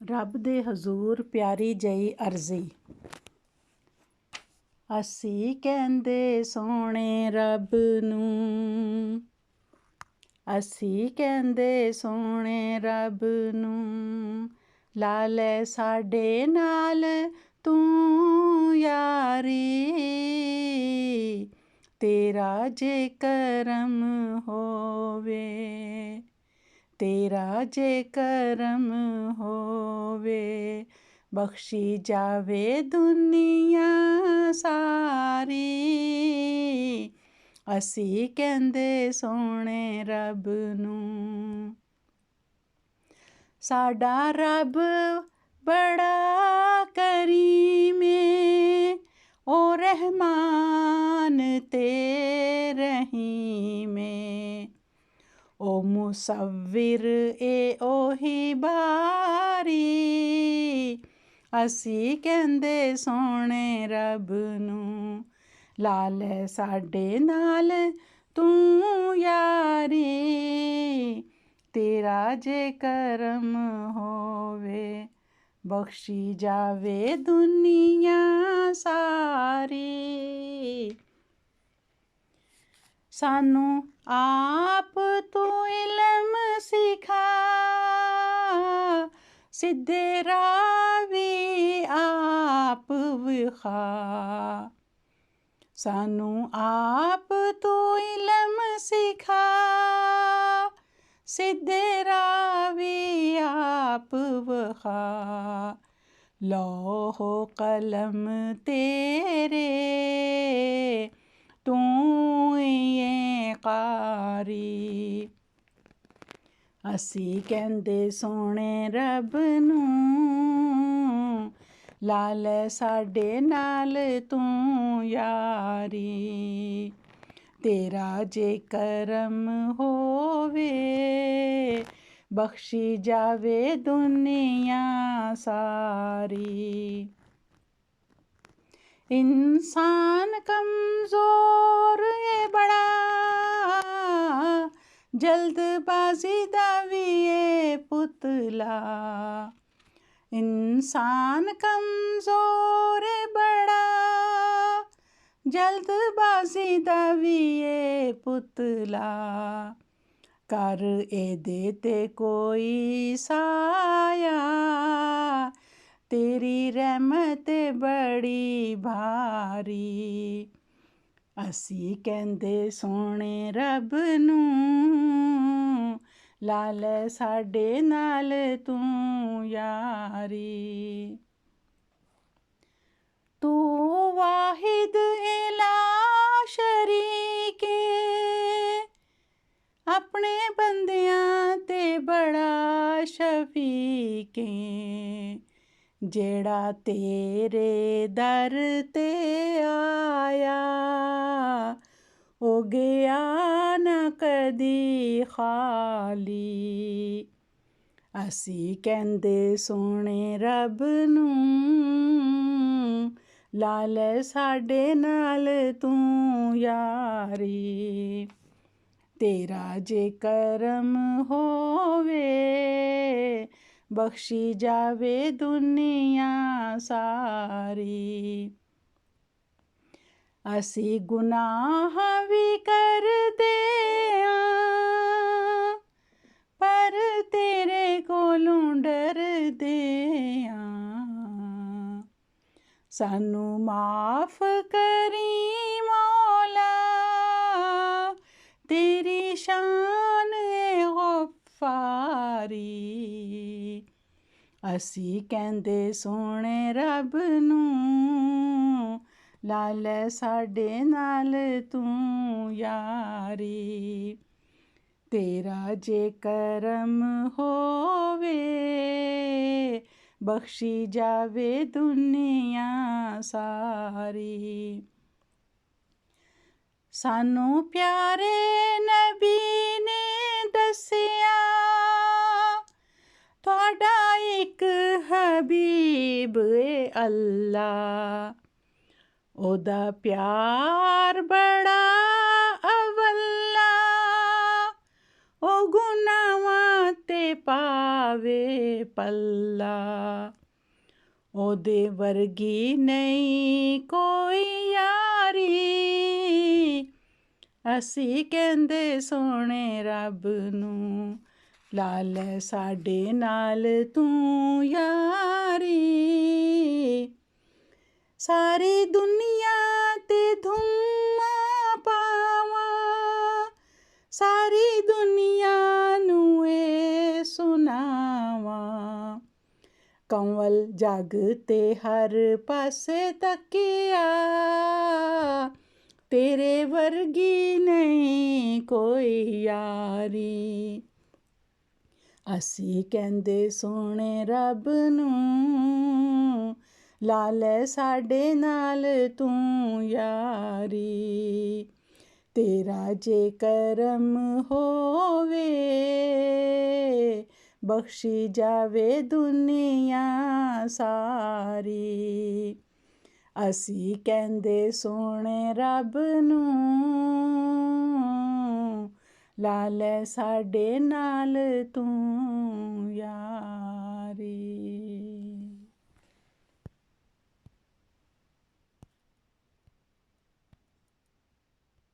ਰੱਬ ਦੇ ਹਜ਼ੂਰ ਪਿਆਰੀ ਜਈ ਅਰਜ਼ੀ। ਅਸੀਂ ਕਹਿੰਦੇ ਸੋਹਣੇ ਰੱਬ ਨੂੰ, ਅਸੀਂ ਕਹਿੰਦੇ ਸੋਹਣੇ ਰੱਬ ਨੂੰ, ਲਾ ਲੈ ਸਾਡੇ ਨਾਲ ਤੂੰ ਯਾਰੀ, ਤੇਰਾ ਜੇ ਕਰਮ ਹੋਵੇ, ਤੇਰਾ ਜੇ ਕਰਮ ਹੋਵੇ, ਬਖਸ਼ੀ ਜਾਵੇ ਦੁਨੀਆ ਸਾਰੀ। ਅਸੀਂ ਕਹਿੰਦੇ ਸੋਹਣੇ ਰੱਬ ਨੂੰ, ਸਾਡਾ ਰੱਬ ਬੜਾ ਕਰੀਮ ਏ, ਓ ਰਹਿਮਾਨ ਤੇ ਰਹੀਮ ਏ, ਓ ਮੁਸੱਵਿਰ ਏ ਉਹੀ ਬਾਰੀ। ਅਸੀਂ ਕਹਿੰਦੇ ਸੋਹਣੇ ਰੱਬ ਨੂੰ, ਲਾ ਲੈ ਸਾਡੇ ਨਾਲ ਤੂੰ ਯਾਰੀ, ਤੇਰਾ ਜੇ ਕਰਮ ਹੋਵੇ, ਬਖਸ਼ੀ ਜਾਵੇ ਦੁਨੀਆ ਸਾਰੀ। ਸਾਨੂੰ ਆਪ ਤੂੰ ਇਲਮ ਸਿਖਾ, ਸਿੱਧੇ ਰਾਹ ਵੀ ਆਪ ਵਿਖਾ। ਸਾਨੂੰ ਆਪ ਤੂੰ ਇਲਮ ਸਿਖਾ, ਸਿੱਧੇ ਰਾਹ ਵੀ ਆਪ ਵਿਖਾ। ਲੌਹ ਕਲਮ ਤੇਰੇ ਤੂੰ ਏ ਕਾਰੀ। ਅਸੀਂ ਕਹਿੰਦੇ ਸੋਹਣੇ ਰੱਬ ਨੂੰ, ਲਾ ਲੈ ਸਾਡੇ ਨਾਲ ਤੂੰ ਯਾਰੀ, ਤੇਰਾ ਜੇ ਕਰਮ ਹੋਵੇ, ਬਖਸ਼ੀ ਜਾਵੇ ਦੁਨੀਆ ਸਾਰੀ। इंसान कमज़ोर है बड़ा, जल्दबाजी दा भी है पुतला। इंसान कमज़ोर है बड़ा, जल्दबाजी दा भी है पुतला। कर एदे ते कोई साया, तेरी रहमत बड़ी भारी। ਅਸੀਂ ਕਹਿੰਦੇ ਸੋਹਣੇ ਰੱਬ ਨੂੰ, ਲਾ ਲੈ ਸਾਡੇ ਨਾਲ ਤੂੰ ਯਾਰੀ। ਤੂੰ ਵਾਹਿਦ ਏ ਲਾ ਸ਼ਰੀਕ ਏ, ਆਪਣੇ ਬੰਦਿਆਂ ਤੇ ਬੜਾ ਸ਼ਫੀਕ ਏ। ਜਿਹੜਾ ਤੇਰੇ ਦਰ ਤੇ ਆਇਆ, ਉਹ ਗਿਆ ਨਾ ਕਦੀ ਖਾਲੀ। ਅਸੀਂ ਕਹਿੰਦੇ ਸੋਹਣੇ ਰੱਬ ਨੂੰ, ਲਾ ਲੈ ਸਾਡੇ ਨਾਲ ਤੂੰ ਯਾਰੀ, ਤੇਰਾ ਜੇ ਕਰਮ ਹੋਵੇ, ਬਖਸ਼ੀ ਜਾਵੇ ਦੁਨੀਆ ਸਾਰੀ। ਅਸੀਂ ਗੁਨਾਹ ਵੀ ਕਰਦੇ ਆਂ, ਪਰ ਤੇਰੇ ਕੋਲੋਂ ਡਰਦੇ ਆਂ। ਸਾਨੂੰ ਮਾਫ ਕਰੀ ਮੌਲਾ, ਤੇਰੀ ਸ਼ਾਨ ਏ ਗਫਾਰੀ। ਅਸੀਂ ਕਹਿੰਦੇ ਸੋਹਣੇ ਰੱਬ ਨੂੰ, ਲਾ ਲੈ ਸਾਡੇ ਨਾਲ ਤੂੰ ਯਾਰੀ, ਤੇਰਾ ਜੇ ਕਰਮ ਹੋਵੇ, ਬਖਸ਼ੀ ਜਾਵੇ ਦੁਨੀਆ ਸਾਰੀ। ਸਾਨੂੰ ਪਿਆਰੇ ਨਬੀ ਨੇ ਦੱਸਿਆ, ਤੁਹਾਡਾ ਇੱਕ ਹਬੀਬ ਏ ਅੱਲਾ, ਉਹਦਾ ਪਿਆਰ ਬੜਾ ਅਵੱਲਾ, ਉਹ ਗੁਨਾਹਾਂ ਤੇ ਪਾਵੇ ਪੱਲਾ। ਉਹਦੇ ਵਰਗੀ ਨਹੀਂ ਕੋਈ ਯਾਰੀ, ਅਸੀਂ ਕਹਿੰਦੇ ਸੋਹਣੇ ਰੱਬ ਨੂੰ, ਲਾ ਲੈ ਸਾਡੇ ਨਾਲ ਤੂੰ ਯਾਰੀ। ਸਾਰੀ ਦੁਨੀਆ ਤੇ ਧੁੰਮਾਂ ਪਾਵਾਂ, ਸਾਰੀ ਦੁਨੀਆ ਨੂੰ ਇਹ ਸੁਣਾਵਾਂ, ਕੰਵਲ ਜੱਗ ਤੇ ਹਰ ਪਾਸੇ ਤੱਕਿਆ, ਤੇਰੇ ਵਰਗੀ ਨਹੀਂ ਕੋਈ ਯਾਰੀ। ਅਸੀਂ ਕਹਿੰਦੇ ਸੋਹਣੇ ਰੱਬ ਨੂੰ, ਲਾ ਲੈ ਸਾਡੇ ਨਾਲ ਤੂੰ ਯਾਰੀ। ਤੇਰਾ ਜੇ ਕਰਮ ਹੋਵੇ, ਬਖਸ਼ੀ ਜਾਵੇ ਦੁਨੀਆ ਸਾਰੀ। ਅਸੀਂ ਕਹਿੰਦੇ ਸੋਹਣੇ ਰੱਬ ਨੂੰ, ਲਾ ਲੈ ਸਾਡੇ ਨਾਲ ਤੂੰ ਯਾਰੀ।